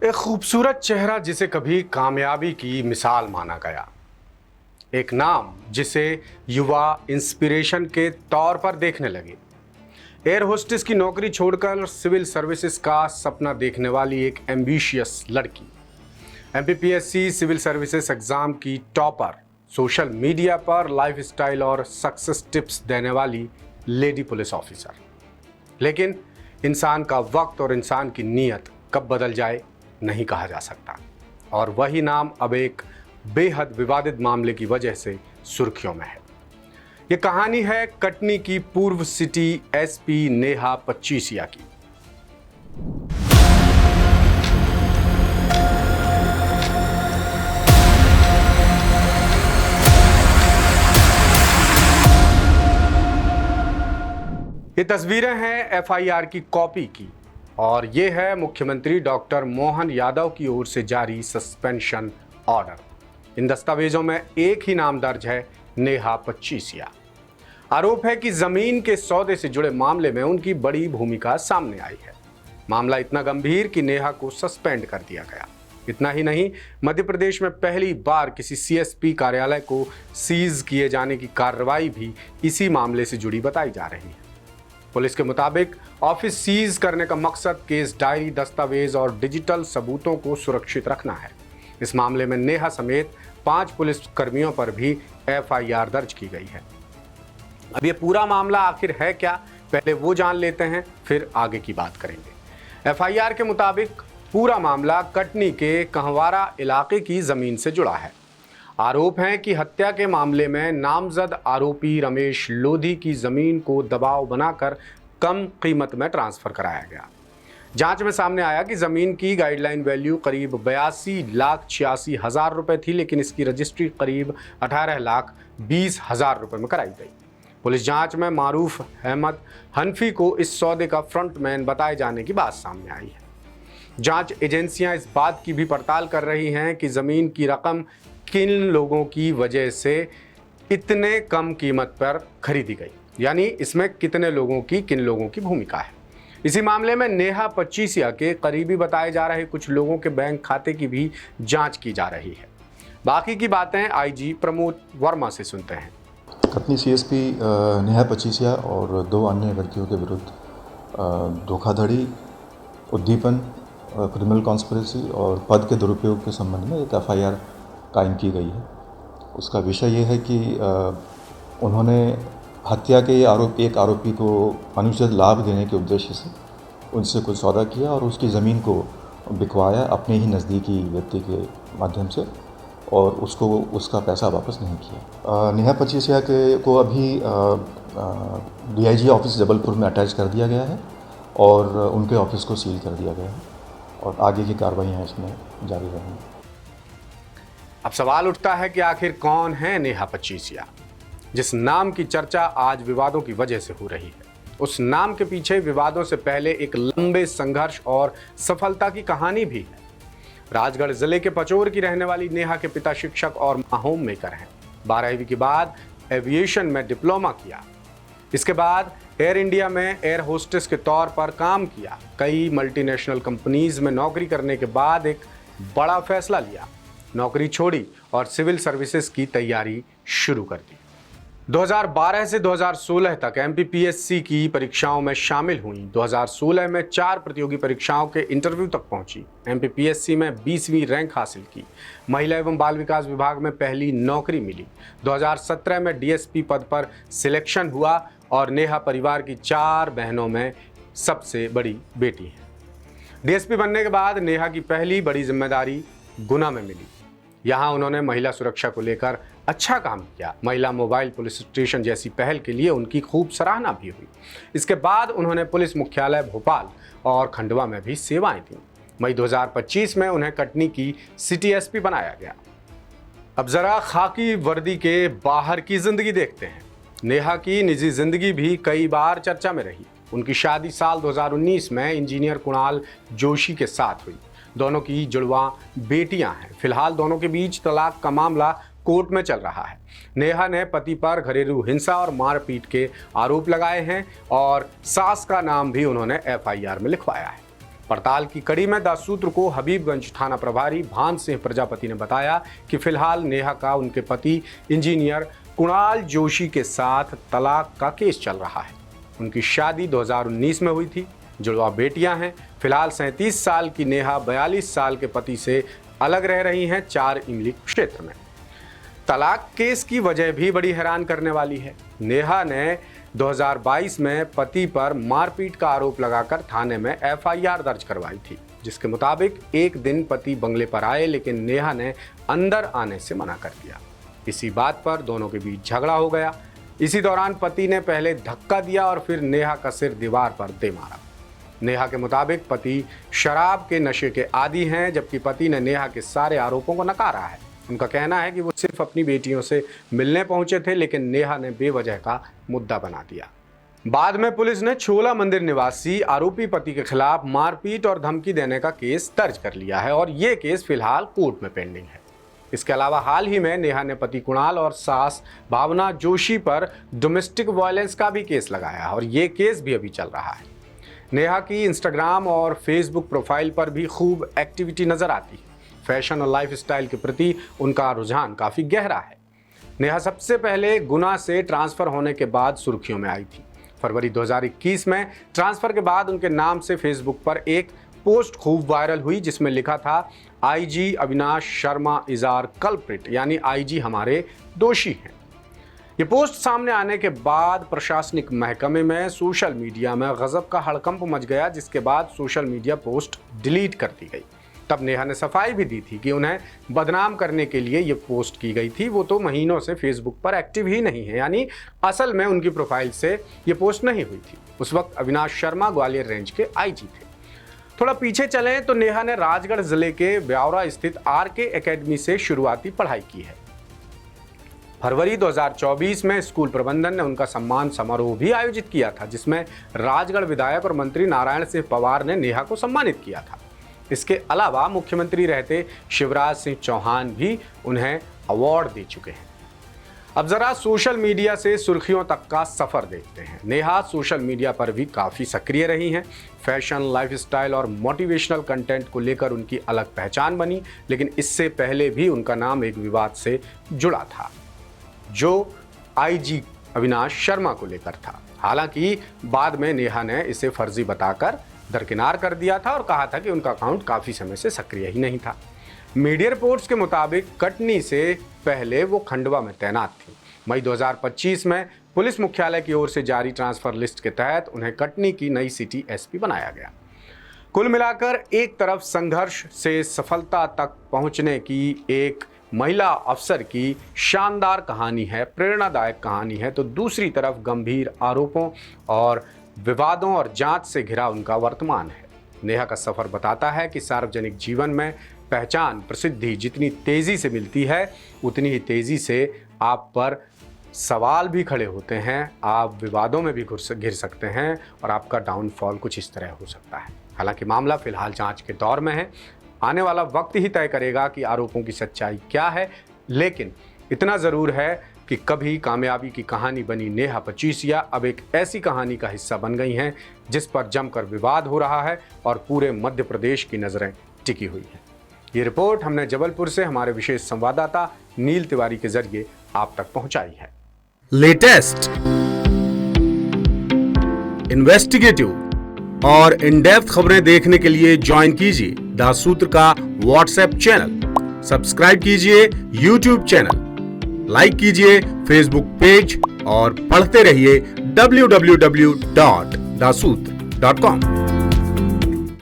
एक खूबसूरत चेहरा जिसे कभी कामयाबी की मिसाल माना गया, एक नाम जिसे युवा इंस्पिरेशन के तौर पर देखने लगे। एयर होस्टेस की नौकरी छोड़कर सिविल सर्विसेज का सपना देखने वाली एक एम्बिशियस लड़की, एमपीपीएससी सिविल सर्विसेज एग्जाम की टॉपर, सोशल मीडिया पर लाइफस्टाइल और सक्सेस टिप्स देने वाली लेडी पुलिस ऑफिसर। लेकिन इंसान का वक्त और इंसान की नीयत कब बदल जाए नहीं कहा जा सकता, और वही नाम अब एक बेहद विवादित मामले की वजह से सुर्खियों में है। ये कहानी है कटनी की पूर्व सिटी एसपी नेहा पच्चीसिया की। ये तस्वीरें हैं एफआईआर की कॉपी की, और ये है मुख्यमंत्री डॉक्टर मोहन यादव की ओर से जारी सस्पेंशन ऑर्डर। इन दस्तावेजों में एक ही नाम दर्ज है, नेहा पच्चीसिया। आरोप है कि जमीन के सौदे से जुड़े मामले में उनकी बड़ी भूमिका सामने आई है। मामला इतना गंभीर कि नेहा को सस्पेंड कर दिया गया। इतना ही नहीं, मध्य प्रदेश में पहली बार किसी सीएसपी कार्यालय को सीज किए जाने की कार्रवाई भी इसी मामले से जुड़ी बताई जा रही है। पुलिस के मुताबिक ऑफिस सीज करने का मकसद केस डायरी, दस्तावेज और डिजिटल सबूतों को सुरक्षित रखना है। इस मामले में नेहा समेत 5 पुलिस कर्मियों पर भी एफआईआर दर्ज की गई है। अब ये पूरा मामला आखिर है क्या, पहले वो जान लेते हैं, फिर आगे की बात करेंगे। एफआईआर के मुताबिक पूरा मामला कटनी के कहवारा इलाके की जमीन से जुड़ा है। आरोप है कि हत्या के मामले में नामजद आरोपी रमेश लोधी की जमीन को दबाव बनाकर कम कीमत में ट्रांसफर कराया गया। जांच में सामने आया कि जमीन की गाइडलाइन वैल्यू करीब 82,86,000 रुपए थी, लेकिन इसकी रजिस्ट्री करीब 18,20,000 रुपए में कराई गई। पुलिस जांच में मारूफ अहमद हनफी को इस सौदे का फ्रंटमैन बताए जाने की बात सामने आई है। जांच एजेंसियां इस बात की भी पड़ताल कर रही हैं कि जमीन की रकम किन लोगों की वजह से इतने कम कीमत पर खरीदी गई, यानी इसमें कितने लोगों की, किन लोगों की भूमिका है। इसी मामले में नेहा पच्चीसिया के करीबी बताए जा रहे कुछ लोगों के बैंक खाते की भी जांच की जा रही है। बाकी की बातें आईजी प्रमोद वर्मा से सुनते हैं। कटनी सीएसपी नेहा पच्चीसिया और 2 अन्य व्यक्तियों के विरुद्ध धोखाधड़ी, उद्दीपन, क्रिमिनल कॉन्स्पिरेसी और पद के दुरुपयोग के संबंध में एक एफआईआर कायम की गई है। उसका विषय ये है कि उन्होंने हत्या के एक आरोपी को अनुचित लाभ देने के उद्देश्य से उनसे कुछ सौदा किया और उसकी ज़मीन को बिकवाया अपने ही नज़दीकी व्यक्ति के माध्यम से, और उसको उसका पैसा वापस नहीं किया। नेहा पच्चीसिया को अभी डीआईजी ऑफिस जबलपुर में अटैच कर दिया गया है और उनके ऑफिस को सील कर दिया गया है, और आगे की कार्रवाइयाँ इसमें जारी रहेंगी। अब सवाल उठता है कि आखिर कौन है नेहा पच्चीसिया, जिस नाम की चर्चा आज विवादों की वजह से हो रही है। उस नाम के पीछे विवादों से पहले एक लंबे संघर्ष और सफलता की कहानी भी है। राजगढ़ जिले के पचोर की रहने वाली नेहा के पिता शिक्षक और होम मेकर हैं। 12वीं के बाद एविएशन में डिप्लोमा किया। इसके बाद एयर इंडिया में एयर होस्टेस के तौर पर काम किया। कई मल्टीनेशनल कंपनीज में नौकरी करने के बाद एक बड़ा फैसला लिया, नौकरी छोड़ी और सिविल सर्विसेज की तैयारी शुरू कर दी। 2012 से 2016 तक एमपीपीएससी की परीक्षाओं में शामिल हुई। 2016 में 4 प्रतियोगी परीक्षाओं के इंटरव्यू तक पहुंची। एमपीपीएससी में 20वीं रैंक हासिल की। महिला एवं बाल विकास विभाग में पहली नौकरी मिली। 2017 में डीएसपी पद पर सिलेक्शन हुआ और नेहा परिवार की 4 बहनों में सबसे बड़ी बेटी है। डीएसपी बनने के बाद नेहा की पहली बड़ी जिम्मेदारी गुना में मिली। यहाँ उन्होंने महिला सुरक्षा को लेकर अच्छा काम किया। महिला मोबाइल पुलिस स्टेशन जैसी पहल के लिए उनकी खूब सराहना भी हुई। इसके बाद उन्होंने पुलिस मुख्यालय भोपाल और खंडवा में भी सेवाएं दी। मई 2025 में उन्हें कटनी की सिटी एसपी बनाया गया। अब जरा खाकी वर्दी के बाहर की जिंदगी देखते हैं। नेहा की निजी जिंदगी भी कई बार चर्चा में रही। उनकी शादी साल 2019 में इंजीनियर कुणाल जोशी के साथ हुई। दोनों की जुड़वा बेटियां हैं। फिलहाल दोनों के बीच तलाक का मामला कोर्ट में चल रहा है। नेहा ने पति पर घरेलू हिंसा और मारपीट के आरोप लगाए हैं और सास का नाम भी उन्होंने एफआईआर में लिखवाया है। पड़ताल की कड़ी में दासूत्र को हबीबगंज थाना प्रभारी भान सिंह प्रजापति ने बताया कि फिलहाल नेहा का उनके पति इंजीनियर कुणाल जोशी के साथ तलाक का केस चल रहा है। उनकी शादी 2019 में हुई थी। जुड़वा बेटियां हैं। फिलहाल 37 साल की नेहा 42 साल के पति से अलग रह रही हैं 4 इमली क्षेत्र में। तलाक केस की वजह भी बड़ी हैरान करने वाली है। नेहा ने 2022 में पति पर मारपीट का आरोप लगाकर थाने में एफआईआर दर्ज करवाई थी, जिसके मुताबिक एक दिन पति बंगले पर आए लेकिन नेहा ने अंदर आने से मना कर दिया। इसी बात पर दोनों के बीच झगड़ा हो गया। इसी दौरान पति ने पहले धक्का दिया और फिर नेहा का सिर दीवार पर दे मारा। नेहा के मुताबिक पति शराब के नशे के आदी हैं, जबकि पति ने नेहा के सारे आरोपों को नकारा है। उनका कहना है कि वो सिर्फ अपनी बेटियों से मिलने पहुंचे थे, लेकिन नेहा ने बेवजह का मुद्दा बना दिया। बाद में पुलिस ने छोला मंदिर निवासी आरोपी पति के खिलाफ मारपीट और धमकी देने का केस दर्ज कर लिया है और ये केस फिलहाल कोर्ट में पेंडिंग है। इसके अलावा हाल ही में नेहा ने पति कुणाल और सास भावना जोशी पर डोमेस्टिक वायलेंस का भी केस लगाया और ये केस भी अभी चल रहा है। नेहा की इंस्टाग्राम और फेसबुक प्रोफाइल पर भी खूब एक्टिविटी नजर आती है। फैशन और लाइफस्टाइल के प्रति उनका रुझान काफ़ी गहरा है। नेहा सबसे पहले गुना से ट्रांसफ़र होने के बाद सुर्खियों में आई थी। फरवरी 2021 में ट्रांसफ़र के बाद उनके नाम से फेसबुक पर एक पोस्ट खूब वायरल हुई, जिसमें लिखा था IG Avinash Sharma is our culprit, यानी आईजी हमारे दोषी हैं। ये पोस्ट सामने आने के बाद प्रशासनिक महकमे में सोशल मीडिया में गजब का हड़कंप मच गया, जिसके बाद सोशल मीडिया पोस्ट डिलीट कर दी गई। तब नेहा ने सफाई भी दी थी कि उन्हें बदनाम करने के लिए ये पोस्ट की गई थी। वो तो महीनों से फेसबुक पर एक्टिव ही नहीं है, यानी असल में उनकी प्रोफाइल से ये पोस्ट नहीं हुई थी। उस वक्त अविनाश शर्मा ग्वालियर रेंज के आईजी थे। थोड़ा पीछे चलें तो नेहा ने राजगढ़ जिले के ब्यावरा स्थित आरके एकेडमी से शुरुआती पढ़ाई की है। फरवरी 2024 में स्कूल प्रबंधन ने उनका सम्मान समारोह भी आयोजित किया था, जिसमें राजगढ़ विधायक और मंत्री नारायण सिंह पवार ने नेहा को सम्मानित किया था। इसके अलावा मुख्यमंत्री रहते शिवराज सिंह चौहान भी उन्हें अवार्ड दे चुके हैं। अब जरा सोशल मीडिया से सुर्खियों तक का सफर देखते हैं। नेहा सोशल मीडिया पर भी काफ़ी सक्रिय रही हैं। फैशन, लाइफस्टाइल और मोटिवेशनल कंटेंट को लेकर उनकी अलग पहचान बनी, लेकिन इससे पहले भी उनका नाम एक विवाद से जुड़ा था, जो आईजी अविनाश शर्मा को लेकर था। हालांकि बाद में नेहा ने इसे फर्जी बताकर दरकिनार कर दिया था और कहा था कि उनका अकाउंट काफ़ी समय से सक्रिय ही नहीं था। मीडिया रिपोर्ट्स के मुताबिक कटनी से पहले वो खंडवा में तैनात थी। मई 2025 में पुलिस मुख्यालय की ओर से जारी ट्रांसफर लिस्ट के तहत उन्हें कटनी की नई सिटी एसपी बनाया गया। कुल मिलाकर एक तरफ संघर्ष से सफलता तक पहुंचने की एक महिला अफसर की शानदार कहानी है, प्रेरणादायक कहानी है, तो दूसरी तरफ गंभीर आरोपों और विवादों और जांच से घिरा उनका वर्तमान है। नेहा का सफर बताता है कि सार्वजनिक जीवन में पहचान, प्रसिद्धि जितनी तेजी से मिलती है, उतनी ही तेजी से आप पर सवाल भी खड़े होते हैं, आप विवादों में भी घिर सकते हैं और आपका डाउनफॉल कुछ इस तरह हो सकता है। हालांकि मामला फिलहाल जांच के दौर में है। आने वाला वक्त ही तय करेगा कि आरोपों की सच्चाई क्या है, लेकिन इतना ज़रूर है कि कभी कामयाबी की कहानी बनी नेहा पचीसिया अब एक ऐसी कहानी का हिस्सा बन गई हैं जिस पर जमकर विवाद हो रहा है और पूरे मध्य प्रदेश की नज़रें टिकी हुई हैं। ये रिपोर्ट हमने जबलपुर से हमारे विशेष संवाददाता नील तिवारी के जरिए आप तक पहुंचाई है। लेटेस्ट, इन्वेस्टिगेटिव और इन डेप्थ खबरें देखने के लिए ज्वाइन कीजिए दासूत्र का व्हाट्सएप चैनल, सब्सक्राइब कीजिए यूट्यूब चैनल, लाइक कीजिए फेसबुक पेज और पढ़ते रहिए www.dasootra.com।